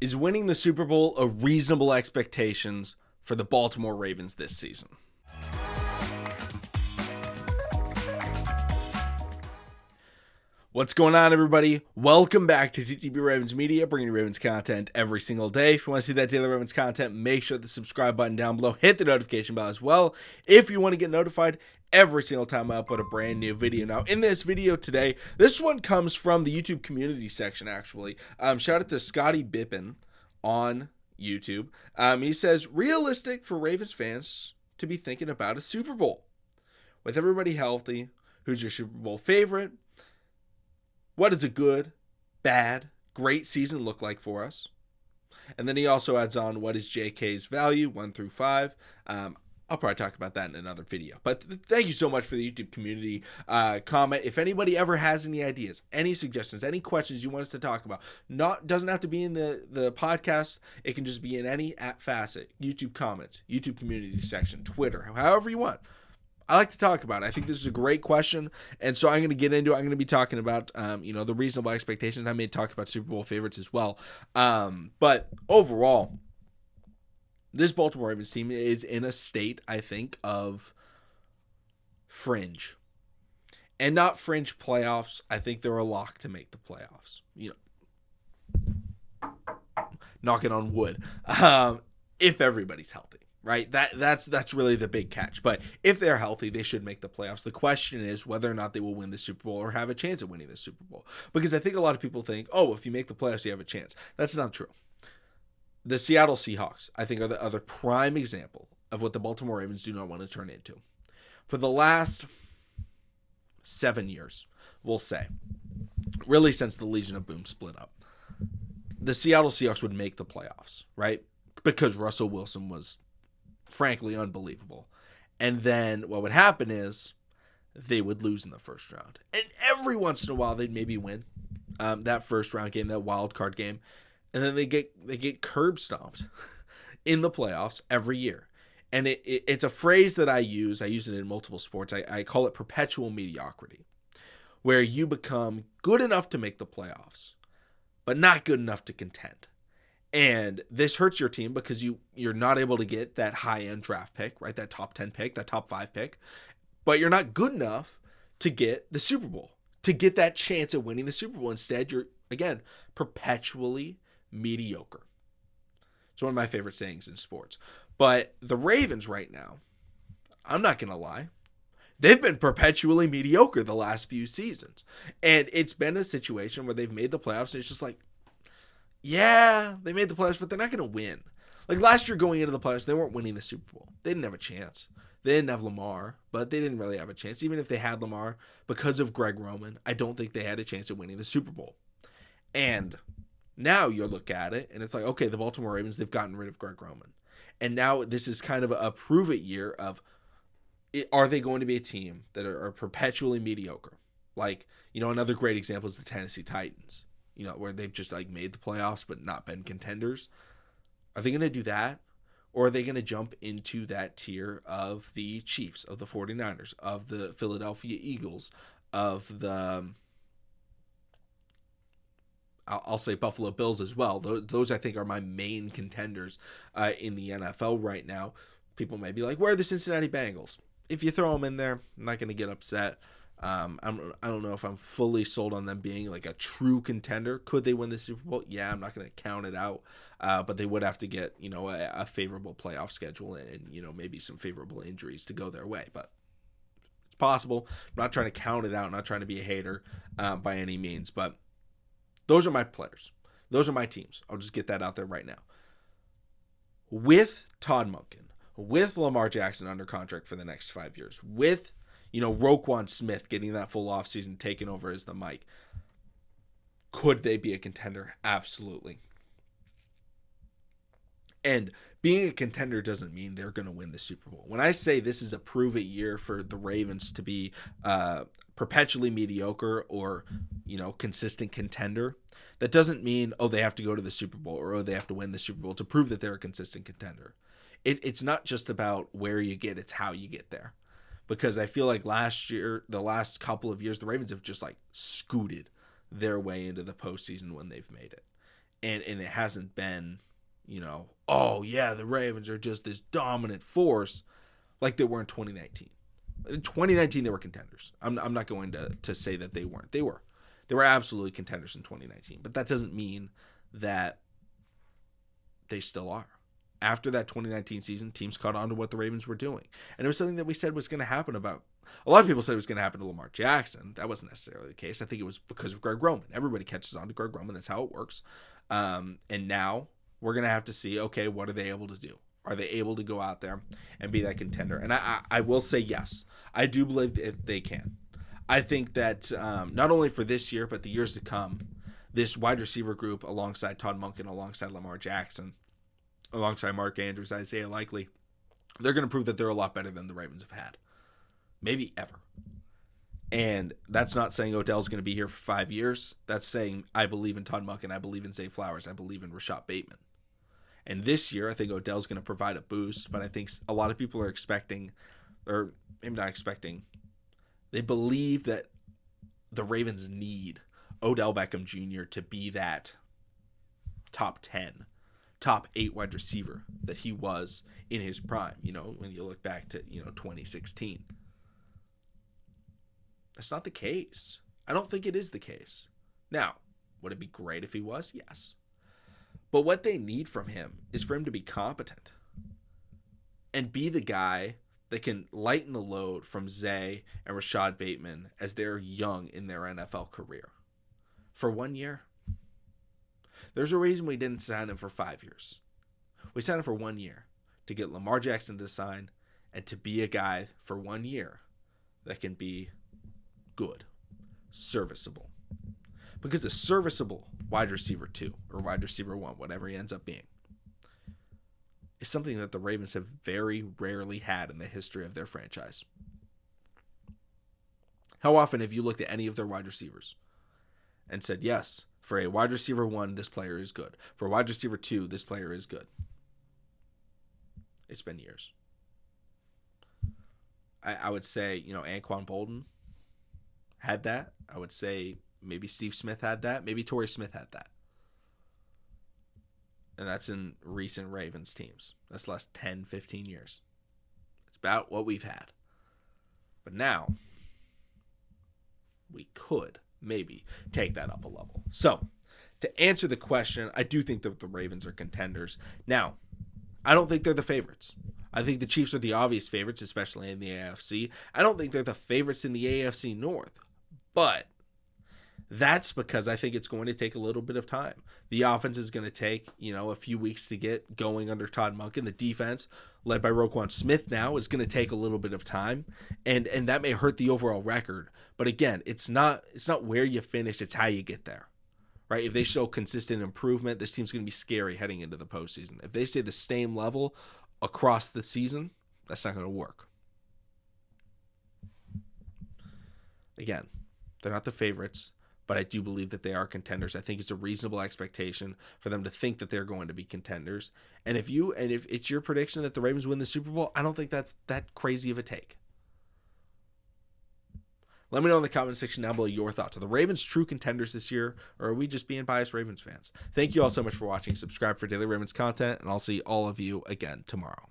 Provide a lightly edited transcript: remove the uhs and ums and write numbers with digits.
Is winning the Super Bowl a reasonable expectations for the Baltimore Ravens this season? What's going on, everybody? Welcome back to TTB Ravens Media, bringing you Ravens content every single day. If you want to see that daily Ravens content, make sure the subscribe button down below. Hit the notification bell as well if you want to get notified every single time I upload a brand new video. Now, in this video today, this one comes from the YouTube community section, actually. Shout out to Scotty Bippin on YouTube. He says, realistic for Ravens fans to be thinking about a Super Bowl. With everybody healthy, who's your Super Bowl favorite? What does a good, bad, great season look like for us? And then he also adds on, what is JK's value, 1 through 5? I'll probably talk about that in another video. But thank you so much for the YouTube community comment. If anybody ever has any ideas, any suggestions, any questions you want us to talk about, doesn't have to be in the podcast. It can just be in any facet, YouTube comments, YouTube community section, Twitter, however you want. I like to talk about it. I think this is a great question, and so I'm going to get into it. I'm going to be talking about, the reasonable expectations. I may talk about Super Bowl favorites as well. But overall, this Baltimore Ravens team is in a state, I think, of fringe. And not fringe playoffs. I think they're a lock to make the playoffs. Knocking on wood. If everybody's healthy. Right, that's really the big catch. But if they're healthy, they should make the playoffs. The question is whether or not they will win the Super Bowl or have a chance at winning the Super Bowl. Because I think a lot of people think, oh, if you make the playoffs, you have a chance. That's not true. The Seattle Seahawks, I think, are the other prime example of what the Baltimore Ravens do not want to turn into. For the last 7 years, we'll say, really since the Legion of Boom split up, the Seattle Seahawks would make the playoffs, right? Because Russell Wilson was frankly unbelievable. And then what would happen is they would lose in the first round. And every once in a while they'd maybe win that first round game, that wild card game. And then they get curb stomped in the playoffs every year. And it's a phrase that I use. I use it in multiple sports. I call it perpetual mediocrity, where you become good enough to make the playoffs, but not good enough to contend. And this hurts your team because you're not able to get that high-end draft pick, right? That top 10 pick, that top 5 pick. But you're not good enough to get the Super Bowl, to get that chance at winning the Super Bowl. Instead, you're, again, perpetually mediocre. It's one of my favorite sayings in sports. But the Ravens right now, I'm not going to lie, they've been perpetually mediocre the last few seasons. And it's been a situation where they've made the playoffs, and it's just like, yeah, they made the playoffs, but they're not going to win. Like last year going into the playoffs, they weren't winning the Super Bowl. They didn't have a chance. They didn't have Lamar, but they didn't really have a chance. Even if they had Lamar, because of Greg Roman, I don't think they had a chance at winning the Super Bowl. And now you look at it, and it's like, okay, the Baltimore Ravens, they've gotten rid of Greg Roman. And now this is kind of a prove-it year of, are they going to be a team that are perpetually mediocre? Like, another great example is the Tennessee Titans. Where they've just like made the playoffs but not been contenders. Are they going to do that? Or are they going to jump into that tier of the Chiefs, of the 49ers, of the Philadelphia Eagles, of the, I'll say Buffalo Bills as well. Those I think are my main contenders in the NFL right now. People may be like, where are the Cincinnati Bengals? If you throw them in there, I'm not going to get upset. I don't know if I'm fully sold on them being like a true contender. Could they win the Super Bowl? Yeah, I'm not going to count it out. But they would have to get, a favorable playoff schedule and maybe some favorable injuries to go their way. But it's possible. I'm not trying to count it out. I'm not trying to be a hater by any means. But those are my players. Those are my teams. I'll just get that out there right now. With Todd Monken, with Lamar Jackson under contract for the next 5 years, with Roquan Smith getting that full offseason, taking over as the mic. Could they be a contender? Absolutely. And being a contender doesn't mean they're going to win the Super Bowl. When I say this is a prove-it year for the Ravens to be perpetually mediocre or, consistent contender, that doesn't mean, they have to go to the Super Bowl or, they have to win the Super Bowl to prove that they're a consistent contender. It's not just about where you get, it's how you get there. Because I feel like last year, the last couple of years, the Ravens have just like scooted their way into the postseason when they've made it. and it hasn't been, oh yeah, the Ravens are just this dominant force like they were in 2019. In 2019, they were contenders. I'm not going to say that they weren't. They were. They were absolutely contenders in 2019. But that doesn't mean that they still are. After that 2019 season, teams caught on to what the Ravens were doing. And it was something that we said was going to happen about. A lot of people said it was going to happen to Lamar Jackson. That wasn't necessarily the case. I think it was because of Greg Roman. Everybody catches on to Greg Roman. That's how it works. And now we're going to have to see, okay, what are they able to do? Are they able to go out there and be that contender? And I will say yes. I do believe that they can. I think that not only for this year, but the years to come, this wide receiver group alongside Todd Monken, alongside Lamar Jackson, alongside Mark Andrews, Isaiah Likely, they're going to prove that they're a lot better than the Ravens have had. Maybe ever. And that's not saying Odell's going to be here for 5 years. That's saying I believe in Todd Monken, I believe in Zay Flowers, I believe in Rashad Bateman. And this year, I think Odell's going to provide a boost, but I think a lot of people are expecting, or maybe not expecting, they believe that the Ravens need Odell Beckham Jr. to be that top 10, top 8 wide receiver that he was in his prime, when you look back to, 2016. That's not the case. I don't think it is the case. Now, would it be great if he was? Yes. But what they need from him is for him to be competent and be the guy that can lighten the load from Zay and Rashad Bateman as they're young in their NFL career. For 1 year, there's a reason we didn't sign him for 5 years. We signed him for 1 year to get Lamar Jackson to sign and to be a guy for 1 year that can be good, serviceable. Because the serviceable wide receiver 2 or wide receiver 1, whatever he ends up being, is something that the Ravens have very rarely had in the history of their franchise. How often have you looked at any of their wide receivers and said, yes, for a wide receiver 1, this player is good. For a wide receiver 2, this player is good. It's been years. I would say, Anquan Bolden had that. I would say maybe Steve Smith had that. Maybe Torrey Smith had that. And that's in recent Ravens teams. That's the last 10, 15 years. It's about what we've had. But now, we could maybe take that up a level. So, to answer the question, I do think that the Ravens are contenders. Now, I don't think they're the favorites. I think the Chiefs are the obvious favorites, especially in the AFC. I don't think they're the favorites in the AFC North. But that's because I think it's going to take a little bit of time. The offense is going to take, a few weeks to get going under Todd Monken. The defense, led by Roquan Smith now, is going to take a little bit of time. And that may hurt the overall record. But again, it's not where you finish, it's how you get there. Right? If they show consistent improvement, this team's going to be scary heading into the postseason. If they stay the same level across the season, that's not going to work. Again, they're not the favorites, but I do believe that they are contenders. I think it's a reasonable expectation for them to think that they're going to be contenders. And if it's your prediction that the Ravens win the Super Bowl, I don't think that's that crazy of a take. Let me know in the comment section down below your thoughts. Are the Ravens true contenders this year, or are we just being biased Ravens fans? Thank you all so much for watching. Subscribe for daily Ravens content, and I'll see all of you again tomorrow.